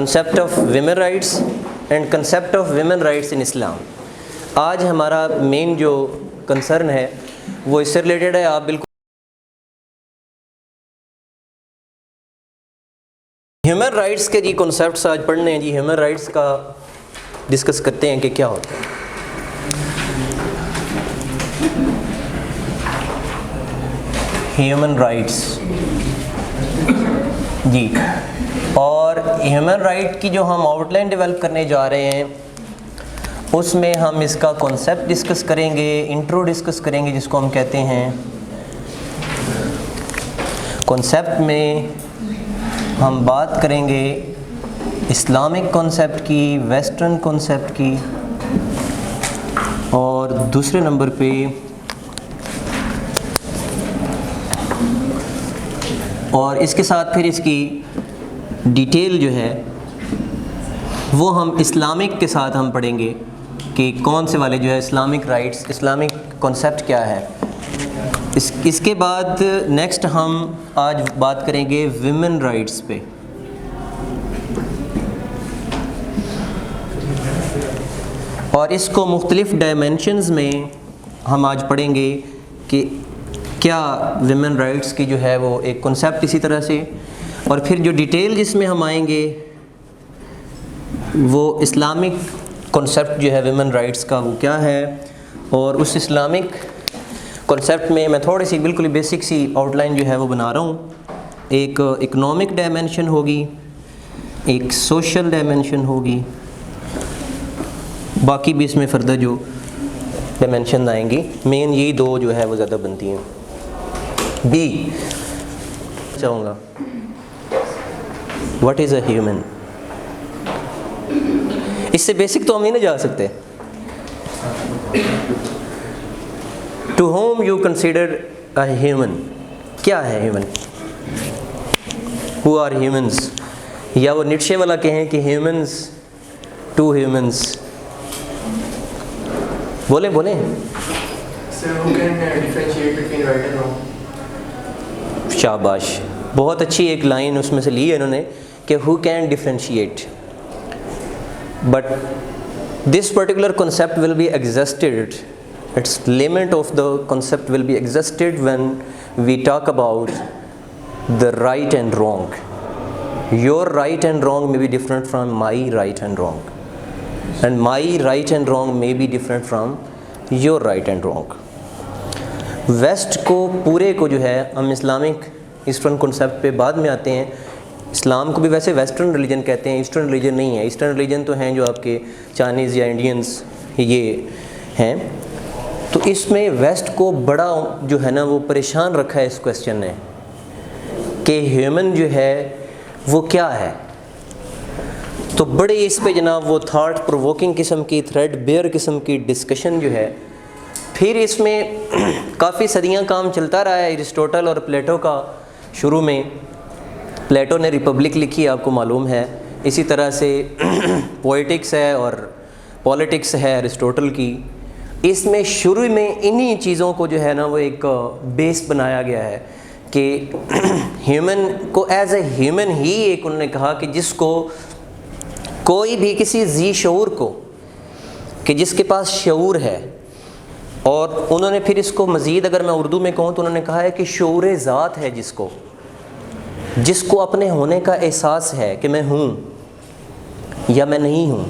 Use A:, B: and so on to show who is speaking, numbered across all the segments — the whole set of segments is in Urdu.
A: Concept of women rights and concept of women rights in Islam. آج ہمارا مین جو کنسرن ہے وہ اس سے ریلیٹڈ ہے. آپ بالکل ہیومن رائٹس کے جی کنسیپٹس آج پڑھنے ہیں. جی ہیومن رائٹس کا ڈسکس کرتے ہیں کہ کیا ہوتا ہے. ہیومن رائٹس جی، اور ہیومن رائٹ کی جو ہم آؤٹ لائن ڈیولپ کرنے جا رہے ہیں اس میں ہم اس کا کانسیپٹ ڈسکس کریں گے، انٹرو ڈسکس کریں گے جس کو ہم کہتے ہیں. کانسیپٹ میں ہم بات کریں گے اسلامک کانسیپٹ کی، ویسٹرن کانسیپٹ کی، اور دوسرے نمبر پہ اور اس کے ساتھ پھر اس کی ڈیٹیل جو ہے وہ ہم اسلامک کے ساتھ ہم پڑھیں گے کہ کون سے والے جو ہے اسلامک رائٹس، اسلامک کانسیپٹ کیا ہے. اس کے بعد نیکسٹ ہم آج بات کریں گے ویمن رائٹس پہ. اور اس کو مختلف ڈائمینشنز میں ہم آج پڑھیں گے کہ کیا ویمن رائٹس کی جو ہے وہ ایک کنسیپٹ اسی طرح سے، اور پھر جو ڈیٹیل جس میں ہم آئیں گے وہ اسلامک کنسیپٹ جو ہے ویمن رائٹس کا وہ کیا ہے. اور اس اسلامک کنسیپٹ میں میں تھوڑی سی بالکل بیسک سی آؤٹ لائن جو ہے وہ بنا رہا ہوں. ایک اکنامک ڈائمینشن ہوگی، ایک سوشل ڈائمینشن ہوگی، باقی بھی اس میں فردر جو ڈائمینشن آئیں گی. مین یہی دو جو ہے وہ زیادہ بنتی ہیں. بی چاہوں گا واٹ از اے ہیومن. اس سے بیسک تو ہم نہیں نہ جا سکتے. To whom you consider a human. کیا ہے ہیومن؟ Who are humans? یا وہ نیٹشے والا کہیں کہ ہیومنس ٹو ہیومنس. بولیں بولیں. شاباش، بہت اچھی ایک لائن اس میں سے لی ہے انہوں نے کہ who can differentiate. But this particular concept will be exhausted, its limit of the concept will be exhausted when we talk about the right and wrong. Your right and wrong may be different from my right and wrong, and my right and wrong may be different from your right and wrong. West کو پورے کو جو ہے ہم اسلامک ایسٹرن کنسیپٹ پہ بعد میں آتے ہیں. اسلام کو بھی ویسے ویسٹرن ریلیجن کہتے ہیں، ایسٹرن ریلیجن نہیں ہے. ایسٹرن ریلیجن تو ہیں جو آپ کے چائنیز یا انڈینز یہ ہیں. تو اس میں ویسٹ کو بڑا جو ہے نا وہ پریشان رکھا ہے اس کویسچن نے کہ ہیومن جو ہے وہ کیا ہے. تو بڑے اس پہ جناب وہ تھاٹ پرووکنگ قسم کی، تھریڈ بیئر قسم کی ڈسکشن جو ہے. پھر اس میں کافی صدیاں کام چلتا رہا ہے. ارسطوٹل اور پلیٹو کا شروع میں پلیٹو نے ریپبلک لکھی، آپ کو معلوم ہے. اسی طرح سے پوئٹکس ہے اور پولیٹکس ہے ارسطوٹل کی. اس میں شروع میں انہی چیزوں کو جو ہے نا وہ ایک بیس بنایا گیا ہے کہ ہیومن کو ایز اے ہیومن ہی ایک انہوں نے کہا کہ جس کو کوئی بھی کسی ذی شعور کو کہ جس کے پاس شعور ہے. اور انہوں نے پھر اس کو مزید اگر میں اردو میں کہوں تو انہوں نے کہا ہے کہ شعور ذات ہے جس کو اپنے ہونے کا احساس ہے کہ میں ہوں یا میں نہیں ہوں.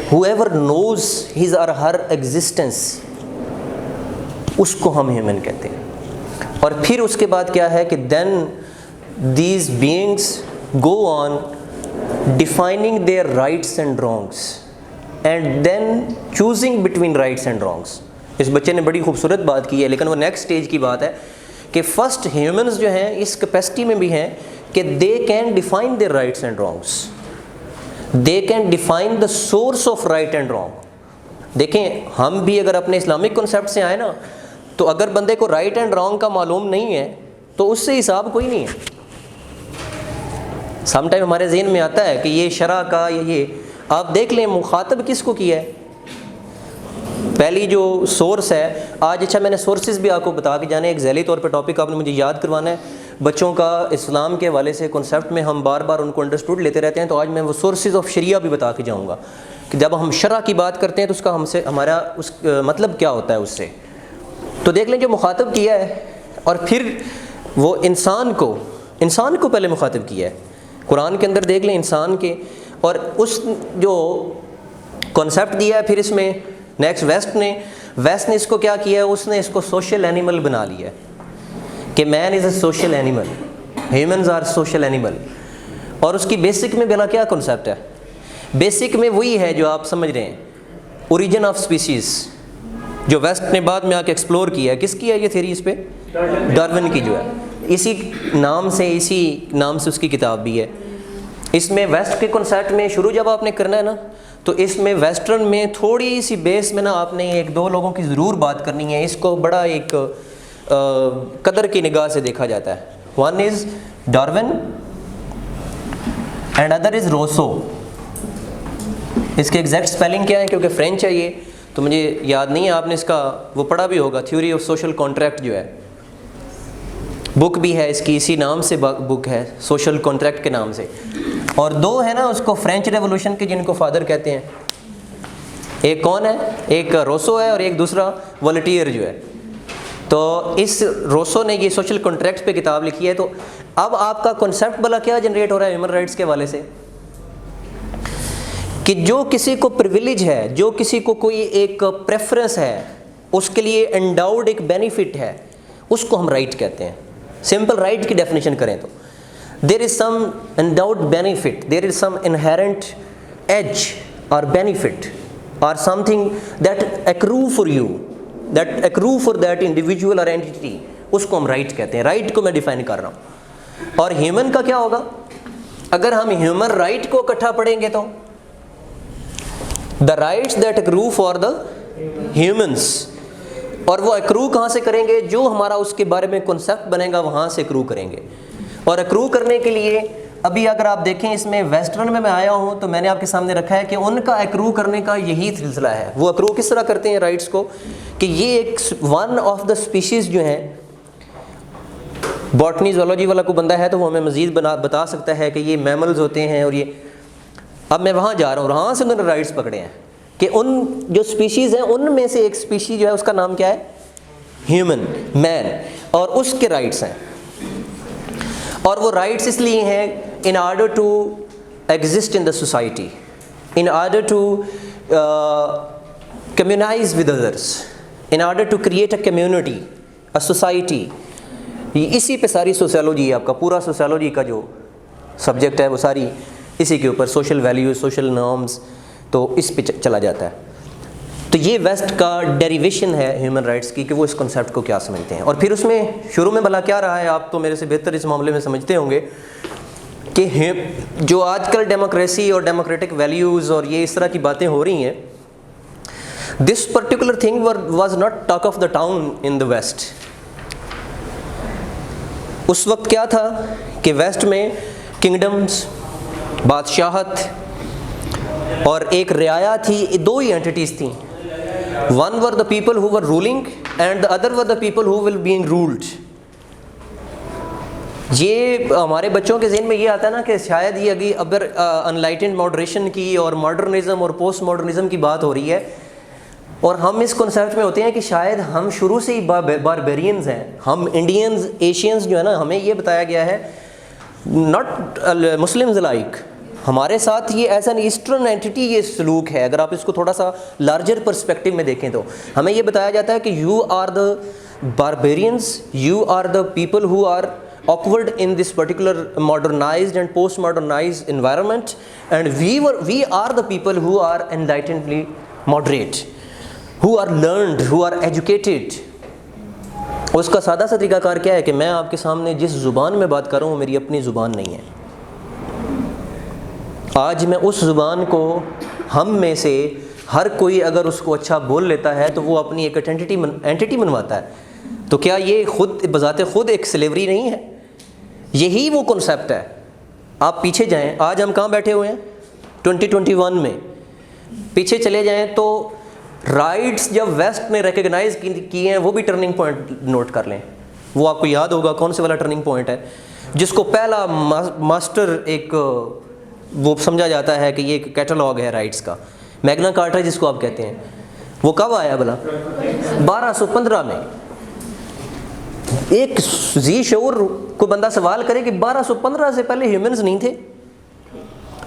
A: whoever knows his or her existence، اس کو ہم ہیومن کہتے ہیں. اور پھر اس کے بعد کیا ہے کہ then these beings go on defining their rights and wrongs and then choosing between rights and wrongs. اس بچے نے بڑی خوبصورت بات کی ہے، لیکن وہ نیکسٹ اسٹیج کی بات ہے کہ فرسٹ ہیومنز جو ہیں اس کیپیسٹی میں بھی ہیں کہ they can define their rights and wrongs, they can define the source of right and wrong. دیکھیں ہم بھی اگر اپنے اسلامک کنسیپٹ سے آئے نا تو اگر بندے کو رائٹ اینڈ رانگ کا معلوم نہیں ہے تو اس سے حساب کوئی نہیں ہے. سم ٹائم ہمارے ذہن میں آتا ہے کہ یہ شرع کا یہ آپ دیکھ لیں مخاطب کس کو کیا ہے. پہلی جو سورس ہے آج، اچھا میں نے سورسز بھی آپ کو بتا کے جانے، ایک ذیلی طور پہ ٹاپک آپ نے مجھے یاد کروانا ہے. بچوں کا اسلام کے حوالے سے کنسیپٹ میں ہم بار بار ان کو انڈرسٹوڈ لیتے رہتے ہیں، تو آج میں وہ سورسز آف شریعہ بھی بتا کے جاؤں گا کہ جب ہم شرع کی بات کرتے ہیں تو اس کا ہمارا اس مطلب کیا ہوتا ہے اس سے. تو دیکھ لیں جو مخاطب کیا ہے، اور پھر وہ انسان کو پہلے مخاطب کیا ہے. قرآن کے اندر دیکھ لیں انسان کے، اور اس جو کانسیپٹ دیا ہے پھر اس میں نیکسٹ ویسٹ نے اس کو کیا کیا ہے، اس نے اس کو سوشل اینیمل بنا لیا ہے کہ man is a social animal, humans are social animal. اور اس کی بیسک میں بلا کیا کنسیپٹ ہے، بیسک میں وہی ہے جو آپ سمجھ رہے ہیں، اوریجن آف سپیسیز، جو ویسٹ نے بعد میں آ کے ایکسپلور کیا ہے. کس کی ہے یہ تھیوری؟ اس پہ ڈارون کی جو ہے، اسی نام سے اس کی کتاب بھی ہے. اس میں ویسٹ کے کنسیپٹ میں شروع جب آپ نے کرنا ہے نا، تو اس میں ویسٹرن میں تھوڑی سی بیس میں نا آپ نے ایک دو لوگوں کی ضرور بات کرنی ہے. اس کو بڑا ایک قدر کی نگاہ سے دیکھا جاتا ہے. One is Darwin and other is Rousseau. اس کے ایگزیکٹ اسپیلنگ کیا ہے کیونکہ فرینچ ہے یہ تو مجھے یاد نہیں ہے، آپ نے اس کا وہ پڑھا بھی ہوگا، تھیوری آف سوشل کانٹریکٹ جو ہے، بک بھی ہے اس کی، اسی نام سے بک ہے، سوشل کانٹریکٹ کے نام سے. اور دو ہے نا اس کو فرینچ ریولوشن کے جن کو فادر کہتے ہیں، ایک کون ہے، ایک روسو ہے اور ایک دوسرا والٹیئر جو ہے. تو اس روسو نے یہ سوشل کانٹریکٹ پہ کتاب لکھی ہے. تو اب آپ کا کنسیپٹ بلا کیا جنریٹ ہو رہا ہے ہیومن رائٹس کے حوالے سے، کہ جو کسی کو پریویلیج ہے، جو کسی کو کوئی ایک پریفرنس ہے، اس کے لیے انڈاؤڈ ایک بینیفٹ ہے، اس کو ہم رائٹ کہتے ہیں. سمپل رائٹ کی ڈیفینیشن کریں تو there is some endowed benefit, there is some inherent edge اور بینیفٹ اور something that accrue for you, that accrue for that individual اور اینٹی، اس کو ہم رائٹ کہتے ہیں. رائٹ کو میں ڈیفائن کر رہا ہوں. اور ہیومن کا کیا ہوگا؟ اگر ہم ہیومن رائٹ کو اکٹھا پڑھیں گے تو the rights that accrue for the humans, اور وہ ایکرو کہاں سے کریں گے؟ جو ہمارا اس کے بارے میں کنسیپٹ بنے گا وہاں سے ایکرو کریں گے. اور ایکرو کرنے کے لیے ابھی اگر آپ دیکھیں اس میں ویسٹرن میں آیا ہوں تو میں نے آپ کے سامنے رکھا ہے کہ ان کا ایکرو کرنے کا یہی سلسلہ ہے. وہ ایکرو کس طرح کرتے ہیں رائٹس کو، کہ یہ ایک ون آف دا اسپیشیز جو ہیں، باٹنی زولوجی والا کو بندہ ہے تو وہ ہمیں مزید بتا سکتا ہے کہ یہ میملز ہوتے ہیں. اور یہ اب میں وہاں جا رہا ہوں، وہاں سے انہوں نے رائٹس پکڑے ہیں کہ ان جو اسپیشیز ہیں ان میں سے ایک اسپیشیز جو ہے اس کا نام کیا ہے، ہیومن، مین، اور اس کے رائٹس ہیں. اور وہ رائٹس اس لیے ہیں in order to exist in the society, in order to communize with others, in order to create a community, a society. اسی پہ ساری سوسیولوجی ہے، آپ کا پورا سوسیولوجی کا جو سبجیکٹ ہے وہ ساری اسی کے اوپر، سوشل ویلیوز، سوشل نارمز، تو اس پہ چلا جاتا ہے. تو یہ ویسٹ کا ڈیریویشن ہے ہیومن رائٹس کی، کہ وہ اس کنسیپٹ کو کیا سمجھتے ہیں. اور پھر اس میں شروع میں بھلا کیا رہا ہے، آپ تو میرے سے بہتر اس معاملے میں سمجھتے ہوں گے، کہ جو آج کل ڈیموکریسی اور ڈیموکریٹک ویلیوز اور یہ اس طرح کی باتیں ہو رہی ہیں، this particular thing was not talk of the town in the west. اس وقت کیا تھا کہ ویسٹ میں کنگڈمز، بادشاہت اور ایک رعایا تھی، دو ہی اینٹیز تھیں. One were the people who were ruling and the other were the people who will being ruled. یہ ہمارے بچوں کے ذہن میں یہ آتا ہے نا کہ شاید یہ اگر انلائٹنڈ ماڈریشن کی اور ماڈرنزم اور پوسٹ ماڈرنزم کی بات ہو رہی ہے، اور ہم اس کنسیپٹ میں ہوتے ہیں کہ شاید ہم شروع سے ہی باربیرینز ہیں، ہم انڈینز، ایشینز جو ہے نا، ہمیں یہ بتایا گیا ہے ناٹ مسلمز لائک، ہمارے ساتھ یہ ایز این ایسٹرن اینٹی یہ سلوک ہے. اگر آپ اس کو تھوڑا سا لارجر پرسپیکٹو میں دیکھیں تو ہمیں یہ بتایا جاتا ہے کہ you are the barbarians, you are the people who are awkward in this particular modernized and post-modernized environment, and we are the people who are enlightenedly moderate, who are learned, who are educated. اس کا سادہ سا طریقہ کار کیا ہے کہ میں آپ کے سامنے جس زبان میں بات کر رہا ہوں میری اپنی زبان نہیں ہے. آج میں اس زبان کو ہم میں سے ہر کوئی اگر اس کو اچھا بول لیتا ہے تو وہ اپنی ایک اینٹی منواتا ہے. تو کیا یہ خود بذات خود ایک سلیوری نہیں ہے؟ یہی وہ کنسیپٹ ہے. آپ پیچھے جائیں، آج ہم کہاں بیٹھے ہوئے ہیں 2021 میں، پیچھے چلے جائیں تو رائٹس جب ویسٹ نے ریکگنائز کی ہیں وہ بھی ٹرننگ پوائنٹ نوٹ کر لیں. وہ آپ کو یاد ہوگا کون سے والا ٹرننگ پوائنٹ ہے جس کو پہلا ماسٹر ایک وہ سمجھا جاتا ہے کہ یہ ایک کیٹالوگ ہے رائٹس کا, میگنا کارٹا جس کو آپ کہتے ہیں. وہ کب آیا بلا؟ 1215 میں. ایک ذی شعور کو بندہ سوال کرے کہ 1215 سے پہلے ہیومنز نہیں تھے,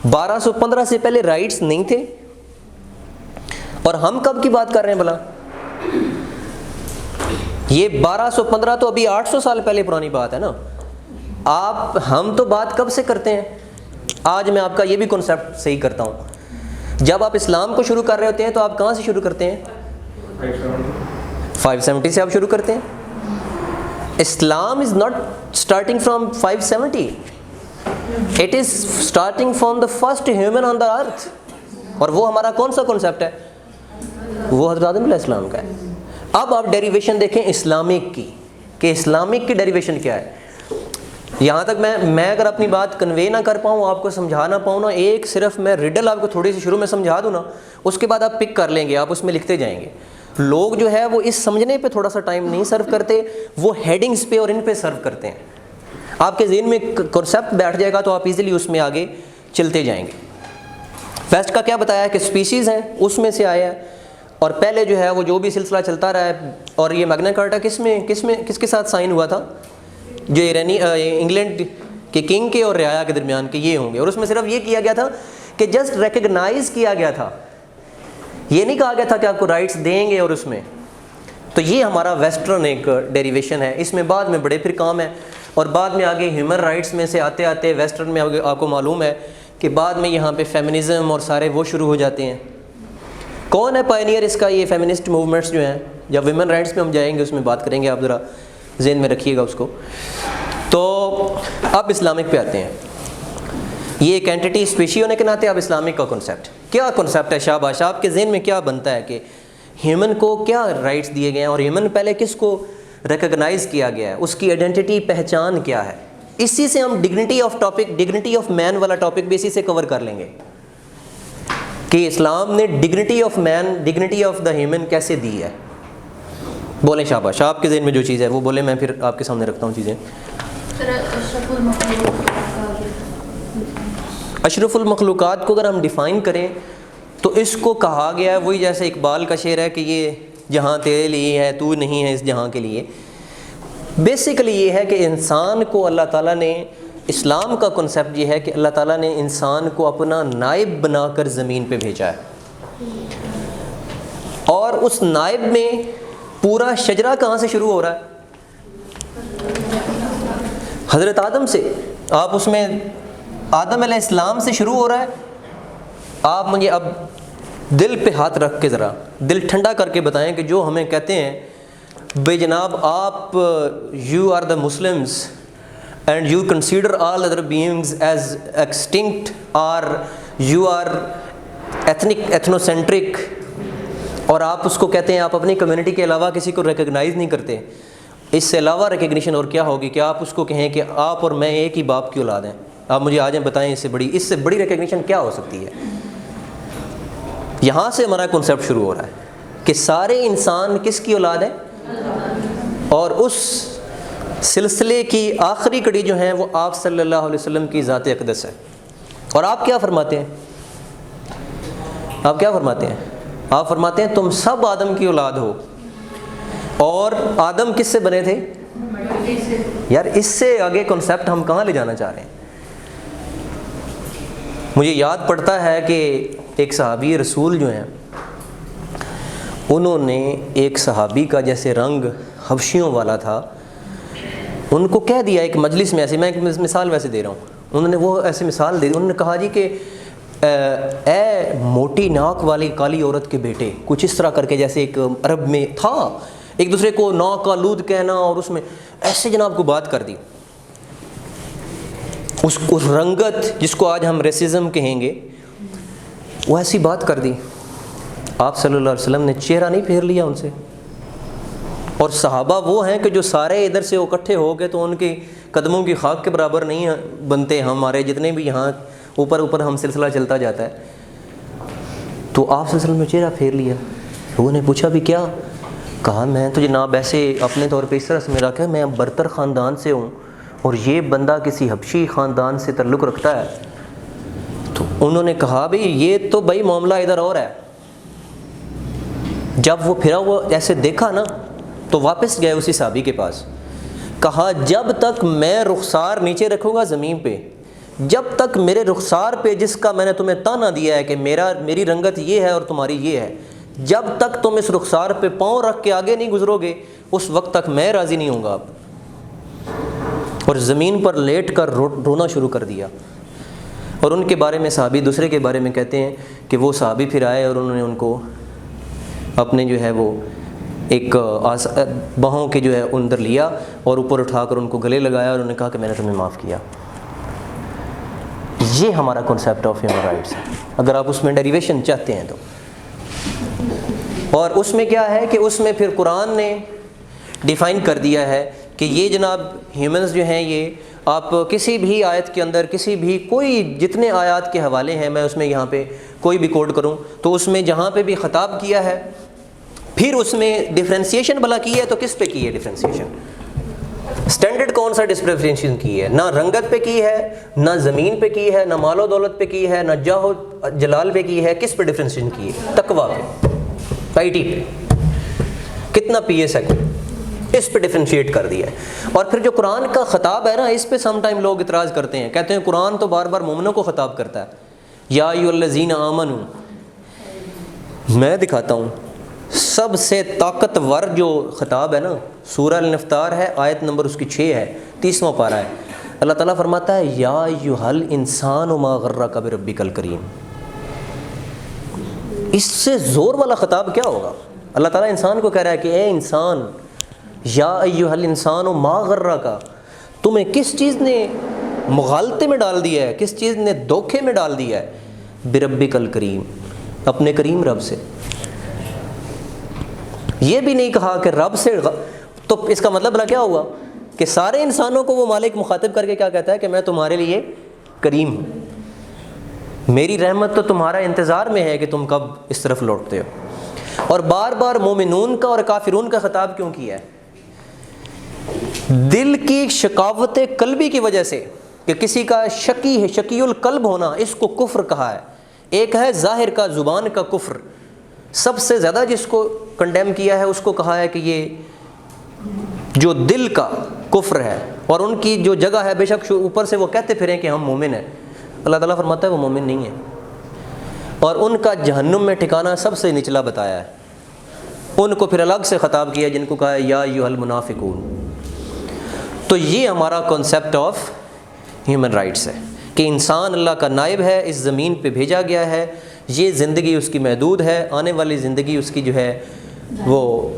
A: 1215 سے پہلے رائٹس نہیں تھے, اور ہم کب کی بات کر رہے ہیں بلا؟ یہ 1215 تو ابھی 800 سال پہلے پرانی بات ہے نا. ہم تو بات کب سے کرتے ہیں؟ آج میں آپ کا یہ بھی کنسیپٹ صحیح کرتا ہوں. جب آپ اسلام کو شروع کر رہے ہوتے ہیں تو آپ کہاں سے شروع کرتے ہیں؟ 570 سے آپ شروع کرتے ہیں. Islam is not starting from 570, it is starting from the first human on the earth. اور وہ ہمارا کون سا کنسیپٹ ہے؟ وہ حضرت آدم علیہ السلام کا ہے. اب آپ ڈیریویشن دیکھیں اسلامک کی, کہ اسلامک کی ڈیریویشن کیا ہے. یہاں تک میں اگر اپنی بات کنوے نہ کر پاؤں, آپ کو سمجھا نہ پاؤں نا, ایک صرف میں ریڈل آپ کو تھوڑی سی شروع میں سمجھا دوں نا, اس کے بعد آپ پک کر لیں گے, آپ اس میں لکھتے جائیں گے. لوگ جو ہے وہ اس سمجھنے پہ تھوڑا سا ٹائم نہیں سرو کرتے, وہ ہیڈنگز پہ اور ان پہ سرو کرتے ہیں. آپ کے ذہن میں کنسیپٹ بیٹھ جائے گا تو آپ ایزیلی اس میں آگے چلتے جائیں گے. ویسٹ کا کیا بتایا کہ اسپیشیز ہیں, اس میں سے آیا ہے, اور پہلے جو ہے وہ جو بھی سلسلہ چلتا رہا ہے. اور یہ میگنا کارٹا کس کے ساتھ سائن ہوا تھا؟ جو انگلینڈ کے کنگ کے اور رعایا کے درمیان کے یہ ہوں گے. اور اس میں صرف یہ کیا گیا تھا کہ جسٹ ریکگنائز کیا گیا تھا, یہ نہیں کہا گیا تھا کہ آپ کو رائٹس دیں گے. اور اس میں تو یہ ہمارا ویسٹرن ایک ڈیریویشن ہے. اس میں بعد میں بڑے پھر کام ہے, اور بعد میں آگے ہیومن رائٹس میں سے آتے آتے ویسٹرن میں آپ کو معلوم ہے کہ بعد میں یہاں پہ فیمنزم اور سارے وہ شروع ہو جاتے ہیں. کون ہے پائنیئر اس کا؟ یہ فیمنسٹ موومنٹس جو ہیں. جب ویمن رائٹس میں ہم جائیں گے اس میں بات کریں گے, آپ ذرا ذہن میں رکھیے گا اس کو. تو اب اسلامک پہ آتے ہیں. یہ ایک اینٹی اسپیشی ہونے کے ناطے اب اسلامک کا کنسیپٹ کیا کنسیپٹ ہے؟ شاباش, آپ کے ذہن میں کیا بنتا ہے کہ ہیومن کو کیا رائٹس دیے گئے ہیں, اور ہیومن پہلے کس کو ریکگنائز کیا گیا ہے, اس کی آئیڈینٹی پہچان کیا ہے. اسی سے ہم ڈگنیٹی آف مین والا ٹاپک بھی اسی سے کور کر لیں گے کہ اسلام نے dignity of man, dignity of the human کیسے دی ہے. بولیں شاباش, آپ کے ذہن میں جو چیز ہے وہ بولیں, میں پھر آپ کے سامنے رکھتا ہوں چیزیں. اشرف المخلوقات کو اگر ہم ڈیفائن کریں تو اس کو کہا گیا ہے وہی جیسے اقبال کا شعر ہے کہ یہ جہاں تیرے لیے ہے تو نہیں ہے اس جہاں کے لیے. بیسیکلی یہ ہے کہ انسان کو اللہ تعالیٰ نے, اسلام کا کنسیپٹ یہ ہے کہ اللہ تعالیٰ نے انسان کو اپنا نائب بنا کر زمین پہ بھیجا ہے, اور اس نائب میں پورا شجرہ کہاں سے شروع ہو رہا ہے؟ حضرت آدم سے. آپ اس میں آدم علیہ السلام سے شروع ہو رہا ہے. آپ مجھے اب دل پہ ہاتھ رکھ کے ذرا دل ٹھنڈا کر کے بتائیں کہ جو ہمیں کہتے ہیں بھائی جناب آپ you are the Muslims and you consider all other beings as extinct, اور یو آر ایتھنوسینٹرک, اور آپ اس کو کہتے ہیں آپ اپنی کمیونٹی کے علاوہ کسی کو ریکگنائز نہیں کرتے. اس سے علاوہ ریکگنیشن اور کیا ہوگی کہ آپ اس کو کہیں کہ آپ اور میں ایک ہی باپ کی اولاد ہیں. آپ مجھے آ جائیں بتائیں اس سے بڑی ریکگنیشن کیا ہو سکتی ہے؟ یہاں سے ہمارا کنسیپٹ شروع ہو رہا ہے کہ سارے انسان کس کی اولاد ہیں, اور اس سلسلے کی آخری کڑی جو ہیں وہ آپ صلی اللہ علیہ وسلم کی ذات اقدس ہے. اور آپ کیا فرماتے ہیں؟ آپ کیا فرماتے ہیں؟ آپ فرماتے ہیں تم سب آدم کی اولاد ہو. اور آدم کس سے بنے تھے؟ یار اس سے آگے کنسیپٹ ہم کہاں لے جانا چاہ رہے ہیں؟ مجھے یاد پڑتا ہے کہ ایک صحابی رسول جو ہیں انہوں نے ایک صحابی کا جیسے رنگ حبشیوں والا تھا, ان کو کہہ دیا ایک مجلس میں, ایسے میں ایک مثال ویسے دے رہا ہوں, انہوں نے وہ ایسے مثال دے دی, انہوں نے کہا جی کہ اے موٹی ناک والی کالی عورت کے بیٹے, کچھ اس طرح کر کے, جیسے ایک عرب میں تھا ایک دوسرے کو ناک کا لود کہنا, اور اس میں ایسے جناب کو بات کر دی. اس رنگت جس کو آج ہم ریسزم کہیں گے, وہ ایسی بات کر دی. آپ صلی اللہ علیہ وسلم نے چہرہ نہیں پھیر لیا ان سے. اور صحابہ وہ ہیں کہ جو سارے ادھر سے اکٹھے ہو گئے تو ان کے قدموں کی خاک کے برابر نہیں بنتے. ہمارے جتنے بھی یہاں اوپر ہم سلسلہ چلتا جاتا ہے, تو آپ صلی اللہ علیہ وسلم نے چہرہ پھیر لیا. لوگوں نے پوچھا بھی کیا؟ کہا میں تو جناب ایسے اپنے طور پہ اس طرح سے میرا کہ میں برتر خاندان سے ہوں اور یہ بندہ کسی حبشی خاندان سے تعلق رکھتا ہے. تو انہوں نے کہا بھئی یہ تو بھائی معاملہ ادھر اور ہے. جب وہ پھرا وہ ایسے دیکھا نا تو واپس گئے اسی صحابی کے پاس. کہا جب تک میں رخسار نیچے رکھوں گا زمین پہ، جب تک میرے رخسار پہ جس کا میں نے تمہیں تانا دیا ہے کہ میری رنگت یہ ہے اور تمہاری یہ ہے، جب تک تم اس رخسار پہ پاؤں رکھ کے آگے نہیں گزرو گے اس وقت تک میں راضی نہیں ہوں گا. اور زمین پر لیٹ کر رونا شروع کر دیا. اور ان کے بارے میں صحابی دوسرے کے بارے میں کہتے ہیں کہ وہ صحابی پھر آئے اور انہوں نے ان کو اپنے جو ہے وہ ایک باہوں کے جو ہے اندر لیا اور اوپر اٹھا کر ان کو گلے لگایا اور انہوں نے کہا کہ میں نے تمہیں معاف کیا. یہ ہمارا کنسیپٹ آف ہیومن رائٹس ہے اگر آپ اس میں ڈیریویشن چاہتے ہیں تو. اور اس میں کیا ہے کہ اس میں پھر قرآن نے ڈیفائن کر دیا ہے کہ یہ جناب ہیومنز جو ہیں یہ آپ کسی بھی آیت کے اندر کسی بھی کوئی جتنے آیات کے حوالے ہیں میں اس میں یہاں پہ کوئی بھی کوڈ کروں تو اس میں جہاں پہ بھی خطاب کیا ہے پھر اس میں ڈفرینسیشن بھلا کی ہے تو کس پہ کی ہے ڈفرینسیشن؟ اسٹینڈرڈ کون سا ڈفرینسیشن کی ہے؟ نہ رنگت پہ کی ہے، نہ زمین پہ کی ہے، نہ مال و دولت پہ کی ہے، نہ جاہ و جلال پہ کی ہے. کس پہ ڈفرینسیشن کی ہے؟ تقویٰ پہ، آئی ٹی پہ، کتنا پی ایس ہے اس پہ ڈفرینشیٹ کر دیا ہے. اور پھر جو قرآن کا خطاب ہے نا اس پہ سم ٹائم لوگ اعتراض کرتے ہیں، کہتے ہیں قرآن تو بار بار مومنوں کو خطاب کرتا ہے. یا ایھا الذین آمنوا، میں دکھاتا ہوں سب سے طاقتور جو خطاب ہے نا سورہ الانفطار ہے، آیت نمبر اس کی 6 ہے، 30واں پارہ ہے. اللہ تعالیٰ فرماتا ہے یا ایھا الانسان ما غرک بربک الکریم. اس سے زور والا خطاب کیا ہوگا؟ اللہ تعالیٰ انسان کو کہہ رہا ہے کہ اے انسان، یا ایھا الانسان ما غرک، تمہیں کس چیز نے مغالطے میں ڈال دیا ہے، کس چیز نے دھوکے میں ڈال دیا ہے؟ بربک الکریم، اپنے کریم رب سے. یہ بھی نہیں کہا کہ رب سے، تو اس کا مطلب کیا ہوا کہ سارے انسانوں کو وہ مالک مخاطب کر کے کیا کہتا ہے کہ میں تمہارے لیے کریم ہوں، میری رحمت تو تمہارا انتظار میں ہے کہ تم کب اس طرف لوٹتے ہو. اور بار بار مومنون کا اور کافرون کا خطاب کیوں کیا ہے؟ دل کی شقاوت قلبی کی وجہ سے کہ کسی کا شکی ہے، شکی القلب ہونا، اس کو کفر کہا ہے. ایک ہے ظاہر کا، زبان کا کفر، سب سے زیادہ جس کو کنڈیم کیا ہے اس کو کہا ہے کہ یہ جو دل کا کفر ہے. اور ان کی جو جگہ ہے بے شک اوپر سے وہ کہتے پھریں کہ ہم مومن ہیں، اللہ تعالیٰ فرماتا ہے وہ مومن نہیں ہے. اور ان کا جہنم میں ٹھکانہ سب سے نچلا بتایا ہے. ان کو پھر الگ سے خطاب کیا جن کو کہا ہے یا ایھا المنافقون. تو یہ ہمارا کنسیپٹ آف ہیومن رائٹس ہے کہ انسان اللہ کا نائب ہے، اس زمین پہ بھیجا گیا ہے، یہ زندگی اس کی محدود ہے، آنے والی زندگی اس کی جو ہے وہ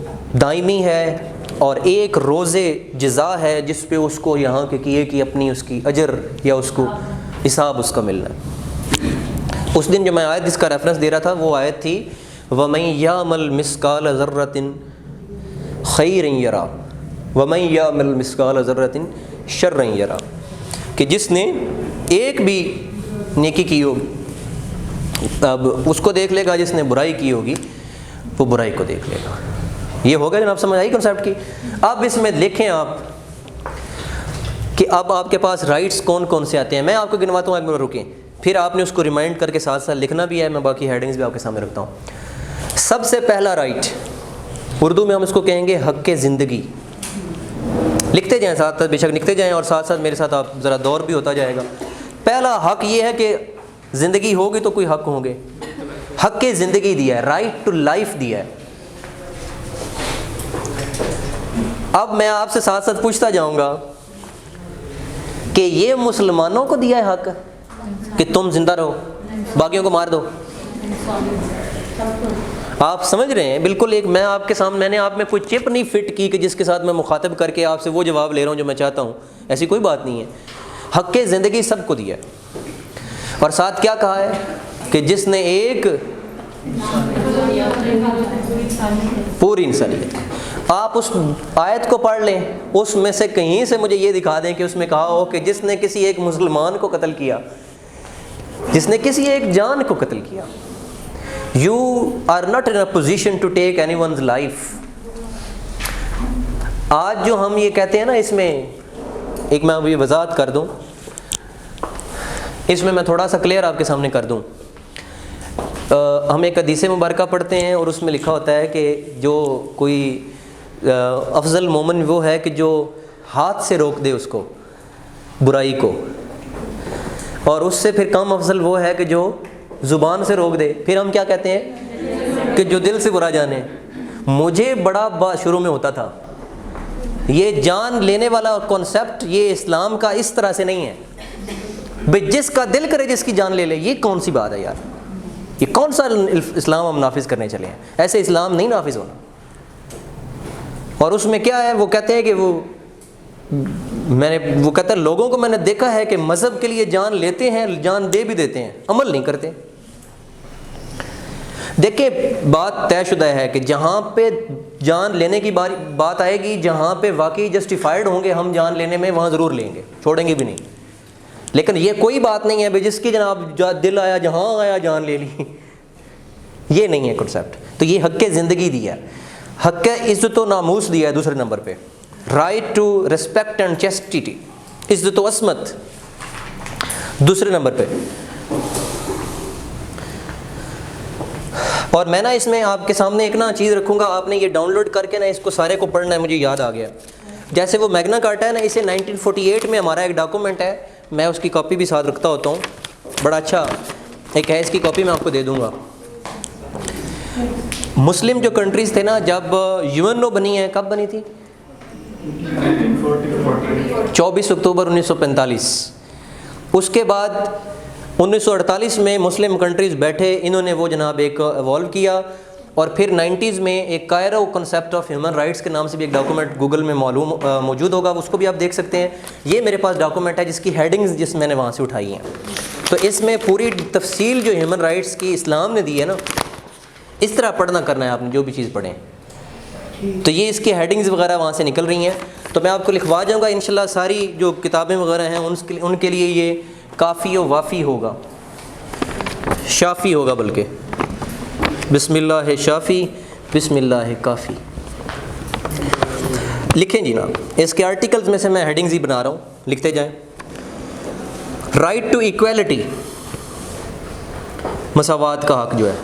A: دائمی ہے، اور ایک روز جزا ہے جس پہ اس کو یہاں کے کیے کی اپنی اس کی اجر یا اس کو حساب اس کا ملنا ہے. اس دن جو میں آیت جس کا ریفرنس دے رہا تھا وہ آیت تھی وَمَن يَعْمَلْ مِثْقَالَ ذَرَّةٍ خَيْرًا يَرَهُ وَمَن يَعْمَلْ مِثْقَالَ ذَرَّةٍ شَرًّا يَرَهُ. کہ جس نے ایک بھی نیکی کی ہوگی اب اس کو دیکھ لے گا، جس نے برائی کی ہوگی وہ برائی کو دیکھ لے گا. یہ ہوگا جناب، سمجھ آئی کنسیپٹ کی؟ اب اس میں دیکھیں آپ کہ اب آپ کے پاس رائٹس کون کون سے آتے ہیں. میں آپ کو گنواتا ہوں، ایک منٹ رکیں، پھر آپ نے اس کو ریمائنڈ کر کے ساتھ ساتھ لکھنا بھی ہے. میں باقی ہیڈنگز بھی آپ کے سامنے رکھتا ہوں. سب سے پہلا رائٹ، اردو میں ہم اس کو کہیں گے حق زندگی. لکھتے جائیں ساتھ ساتھ، بے شک لکھتے جائیں اور ساتھ ساتھ میرے ساتھ آپ ذرا دور بھی ہوتا جائے گا. پہلا حق یہ ہے کہ زندگی ہوگی تو کوئی حق ہوں گے. حق زندگی دیا ہے، رائٹ ٹو لائف دیا ہے. اب میں آپ سے ساتھ ساتھ پوچھتا جاؤں گا کہ یہ مسلمانوں کو دیا ہے حق کہ تم زندہ رہو، باقیوں کو مار دو؟ آپ سمجھ رہے ہیں بالکل. ایک میں آپ کے سامنے، میں نے آپ میں کوئی چپ نہیں فٹ کی کہ جس کے ساتھ میں مخاطب کر کے آپ سے وہ جواب لے رہا ہوں جو میں چاہتا ہوں، ایسی کوئی بات نہیں ہے. حق زندگی سب کو دیا ہے، اور ساتھ کیا کہا ہے کہ جس نے ایک پوری انسانیت. آپ اس آیت کو پڑھ لیں، اس میں سے کہیں سے مجھے یہ دکھا دیں کہ اس میں کہا ہو کہ جس نے کسی ایک مسلمان کو قتل کیا، جس نے کسی ایک جان کو قتل کیا. You are not in a position to take anyone's life. آج جو ہم یہ کہتے ہیں نا، اس میں ایک میں ابھی وضاحت کر دوں، اس میں تھوڑا سا کلیئر آپ کے سامنے کر دوں. ہم ایک حدیث مبارکہ پڑھتے ہیں اور اس میں لکھا ہوتا ہے کہ جو کوئی افضل مومن وہ ہے کہ جو ہاتھ سے روک دے اس کو، برائی کو، اور اس سے پھر کم افضل وہ ہے کہ جو زبان سے روک دے. پھر ہم کیا کہتے ہیں کہ جو دل سے برا جانے. مجھے بڑا شروع میں ہوتا تھا یہ جان لینے والا کانسیپٹ، یہ اسلام کا اس طرح سے نہیں ہے بھئی جس کا دل کرے جس کی جان لے لے. یہ کون سی بات ہے یار؟ یہ کون سا اسلام ہم نافذ کرنے چلے ہیں؟ ایسے اسلام نہیں نافذ ہونا. اور اس میں کیا ہے، وہ کہتے ہیں کہ وہ کہتا ہے لوگوں کو میں نے دیکھا ہے کہ مذہب کے لیے جان لیتے ہیں، جان دے بھی دیتے ہیں، عمل نہیں کرتے. دیکھیں بات طے شدہ ہے کہ جہاں پہ جان لینے کی بات آئے گی، جہاں پہ واقعی جسٹیفائڈ ہوں گے ہم جان لینے میں، وہاں ضرور لیں گے، چھوڑیں گے بھی نہیں. لیکن یہ کوئی بات نہیں ہے بھائی جس کی جناب دل آیا جہاں آیا جان لے لی. یہ نہیں ہے کنسیپٹ. تو یہ حق زندگی دیا ہے، حق عزت و ناموس دیا ہے. دوسرے نمبر پہ رائٹ ٹو ریسپیکٹ اینڈ چیسٹیٹی، عزت و عصمت. دوسرے نمبر پہ، اور میں نا اس میں آپ کے سامنے ایک نا چیز رکھوں گا، آپ نے یہ ڈاؤن لوڈ کر کے نا اس کو سارے کو پڑھنا ہے. مجھے یاد آ گیا، جیسے وہ میگنا کارٹا ہے نا، اسے 1948 میں ہمارا ایک ڈاکومنٹ ہے، میں اس کی کاپی بھی ساتھ رکھتا ہوتا ہوں. بڑا اچھا ایک ہے، اس کی کاپی میں آپ کو دے دوں گا. مسلم جو کنٹریز تھے نا، جب UNO بنی ہے، کب بنی تھی؟ 24 اکتوبر 1945. اس کے بعد 1948 میں مسلم کنٹریز بیٹھے، انہوں نے وہ جناب ایک ایوالو کیا، اور پھر 90s میں ایک Cairo concept of human rights کے نام سے بھی ایک ڈاکومنٹ گوگل میں موجود ہوگا، اس کو بھی آپ دیکھ سکتے ہیں. یہ میرے پاس ڈاکومنٹ ہے جس کی ہیڈنگز جس میں نے وہاں سے اٹھائی ہیں. تو اس میں پوری تفصیل جو ہیومن رائٹس کی اسلام نے دی ہے نا، اس طرح پڑھنا کرنا ہے آپ نے جو بھی چیز پڑھیں. تو یہ اس کی ہیڈنگز وغیرہ وہاں سے نکل رہی ہیں، تو میں آپ کو لکھوا جاؤں گا انشاءاللہ. ساری جو کتابیں وغیرہ ہیں ان کے لیے یہ کافی و وافی ہوگا، شافی ہوگا بلکہ. بسم اللہ شافی، بسم اللہ کافی. لکھیں جناب، اس کے آرٹیکلز میں سے میں ہیڈنگز ہی بنا رہا ہوں، لکھتے جائیں. رائٹ ٹو ایکویلٹی، مساوات کا حق جو ہے.